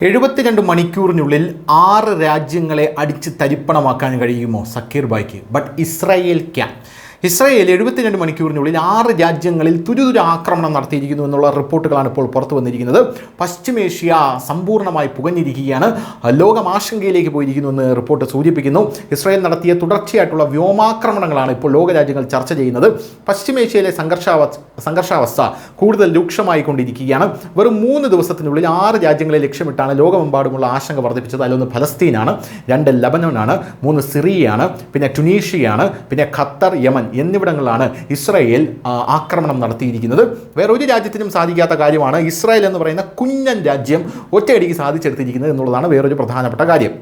72 മണിക്കൂറിനുള്ളിൽ 6 രാജ്യങ്ങളെ അടിച്ച് തരിപ്പണമാക്കാൻ കഴിയുമോ സക്കീർ ഭായ്ക്ക്? But Israel can. ഇസ്രായേൽ 72 മണിക്കൂറിനുള്ളിൽ 6 രാജ്യങ്ങളിൽ തുരുതുര ആക്രമണം നടത്തിയിരിക്കുന്നു എന്നുള്ള റിപ്പോർട്ടുകളാണ് ഇപ്പോൾ പുറത്തു വന്നിരിക്കുന്നത്. പശ്ചിമേഷ്യ സമ്പൂർണ്ണമായി പുകഞ്ഞിരിക്കുകയാണ്, ലോകം ആശങ്കയിലേക്ക് പോയിരിക്കുന്നു എന്ന് റിപ്പോർട്ട് സൂചിപ്പിക്കുന്നു. ഇസ്രായേൽ നടത്തിയ തുടർച്ചയായിട്ടുള്ള വ്യോമാക്രമണങ്ങളാണ് ഇപ്പോൾ ലോകരാജ്യങ്ങൾ ചർച്ച ചെയ്യുന്നത്. പശ്ചിമേഷ്യയിലെ സംഘർഷാവസ്ഥ കൂടുതൽ രൂക്ഷമായി കൊണ്ടിരിക്കുകയാണ്. വെറും 3 ദിവസത്തിനുള്ളിൽ 6 രാജ്യങ്ങളെ ലക്ഷ്യമിട്ടാണ് ലോകമെമ്പാടുമുള്ള ആശങ്ക വർദ്ധിപ്പിച്ചത്. അതിലൊന്ന് ഫലസ്തീനാണ്, 2 ലബനോനാണ്, 3 സിറിയയാണ്, പിന്നെ ടുണീഷ്യയാണ്, പിന്നെ ഖത്തർ, യമൻ എന്നിവിടങ്ങളിലാണ് ഇസ്രായേൽ ആക്രമണം നടത്തിയിരിക്കുന്നത്. വേറൊരു രാജ്യത്തിനും സാധിക്കാത്ത കാര്യമാണ് ഇസ്രായേൽ എന്ന് പറയുന്ന കുഞ്ഞൻ രാജ്യം ഒറ്റയടിക്ക് സാധിച്ചെടുത്തിരിക്കുന്നത് എന്നുള്ളതാണ് വേറൊരു പ്രധാനപ്പെട്ട കാര്യം.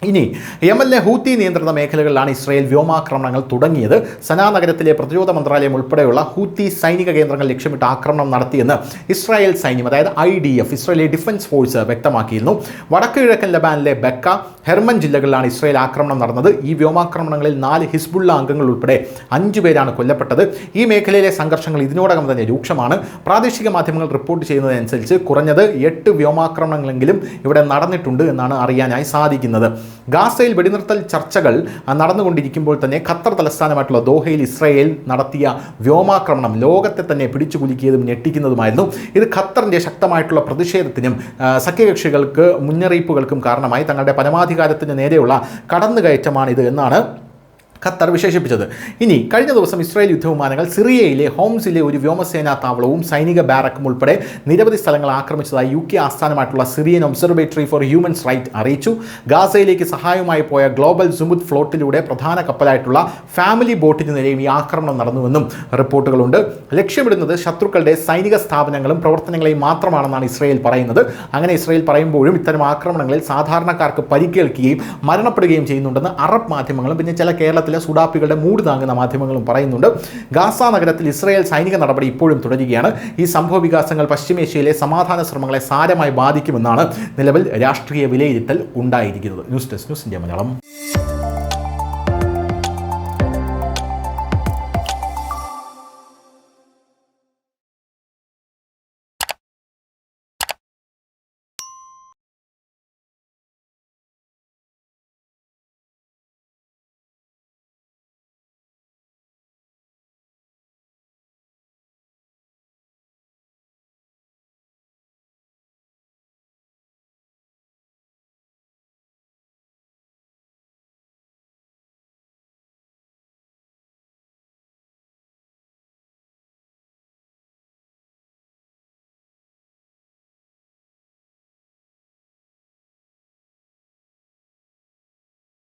ഇനി യമനിലെ ഹൂത്തി നിയന്ത്രിത മേഖലകളിലാണ് ഇസ്രായേൽ വ്യോമാക്രമണങ്ങൾ തുടങ്ങിയത്. സനാ നഗരത്തിലെ പ്രതിരോധ മന്ത്രാലയം ഉൾപ്പെടെയുള്ള ഹൂത്തി സൈനിക കേന്ദ്രങ്ങൾ ലക്ഷ്യമിട്ട് ആക്രമണം നടത്തിയെന്ന് ഇസ്രായേൽ സൈന്യം, അതായത് IDF, ഇസ്രായേലി ഡിഫൻസ് ഫോഴ്സ് വ്യക്തമാക്കിയിരുന്നു. വടക്ക് കിഴക്കൻ ലബാനിലെ ബക്ക, ഹെർമൻ ജില്ലകളിലാണ് ഇസ്രായേൽ ആക്രമണം നടന്നത്. ഈ വ്യോമാക്രമണങ്ങളിൽ 4 ഹിസ്ബുള്ള അംഗങ്ങൾ ഉൾപ്പെടെ 5 പേരാണ് കൊല്ലപ്പെട്ടത്. ഈ മേഖലയിലെ സംഘർഷങ്ങൾ ഇതിനോടകം തന്നെ രൂക്ഷമാണ്. പ്രാദേശിക മാധ്യമങ്ങൾ റിപ്പോർട്ട് ചെയ്യുന്നതനുസരിച്ച് കുറഞ്ഞത് 8 വ്യോമാക്രമണങ്ങളെങ്കിലും ഇവിടെ നടന്നിട്ടുണ്ട് എന്നാണ് അറിയാനായി സാധിക്കുന്നത്. ഗാസയിൽ വെടിനിർത്തൽ ചർച്ചകൾ നടന്നുകൊണ്ടിരിക്കുമ്പോൾ തന്നെ ഖത്തർ തലസ്ഥാനമായിട്ടുള്ള ദോഹയിൽ ഇസ്രായേൽ നടത്തിയ വ്യോമാക്രമണം ലോകത്തെ തന്നെ പിടിച്ചു കുലുക്കിയതും ഞെട്ടിക്കുന്നതുമായിരുന്നു. ഇത് ഖത്തറിൻ്റെ ശക്തമായിട്ടുള്ള പ്രതിഷേധത്തിനും സഖ്യകക്ഷികൾക്ക് മുന്നറിയിപ്പുകൾക്കും കാരണമായി. തങ്ങളുടെ പരമാധികാരത്തിന് നേരെയുള്ള കടന്നുകയറ്റമാണിത് എന്നാണ് ഖത്തർ വിശേഷിപ്പിച്ചത്. ഇനി കഴിഞ്ഞ ദിവസം ഇസ്രായേൽ യുദ്ധവിമാനങ്ങൾ സിറിയയിലെ ഹോംസിലെ ഒരു വ്യോമസേനാ താവളവും സൈനിക ബാരക്കും ഉൾപ്പെടെ നിരവധി സ്ഥലങ്ങൾ ആക്രമിച്ചതായി UK ആസ്ഥാനമായിട്ടുള്ള Syrian observatory for human rights അറിയിച്ചു. ഗാസയിലേക്ക് സഹായമായി പോയ ഗ്ലോബൽ സുമുദ് ഫ്ലോട്ടിലൂടെ പ്രധാന കപ്പലായിട്ടുള്ള ഫാമിലി ബോട്ടിന് നേരെയും ഈ ആക്രമണം നടന്നുവെന്നും റിപ്പോർട്ടുകളുണ്ട്. ലക്ഷ്യമിടുന്നത് ശത്രുക്കളുടെ സൈനിക സ്ഥാപനങ്ങളും പ്രവർത്തനങ്ങളെയും മാത്രമാണെന്നാണ് ഇസ്രായേൽ പറയുന്നത്. അങ്ങനെ ഇസ്രായേൽ പറയുമ്പോഴും ഇത്തരം ആക്രമണങ്ങളിൽ സാധാരണക്കാർക്ക് പരിക്കേൽക്കുകയും മരണപ്പെടുകയും ചെയ്യുന്നുണ്ടെന്ന് അറബ് മാധ്യമങ്ങളും പിന്നെ ചില കേരളത്തിലെ സുഡാപ്പികളുടെ മൂട് താങ്ങുന്ന മാധ്യമങ്ങളും പറയുന്നുണ്ട്. ഗാസ നഗരത്തിൽ ഇസ്രായേൽ സൈനിക നടപടി ഇപ്പോഴും തുടരുകയാണ്. ഈ സംഭവ വികാസങ്ങൾ പശ്ചിമേഷ്യയിലെ സമാധാന ശ്രമങ്ങളെ സാരമായി ബാധിക്കുമെന്നാണ് നിലവിൽ രാഷ്ട്രീയ വിലയിരുത്തൽ ഉണ്ടായിരിക്കുന്നത്. News desk, news India Malayalam.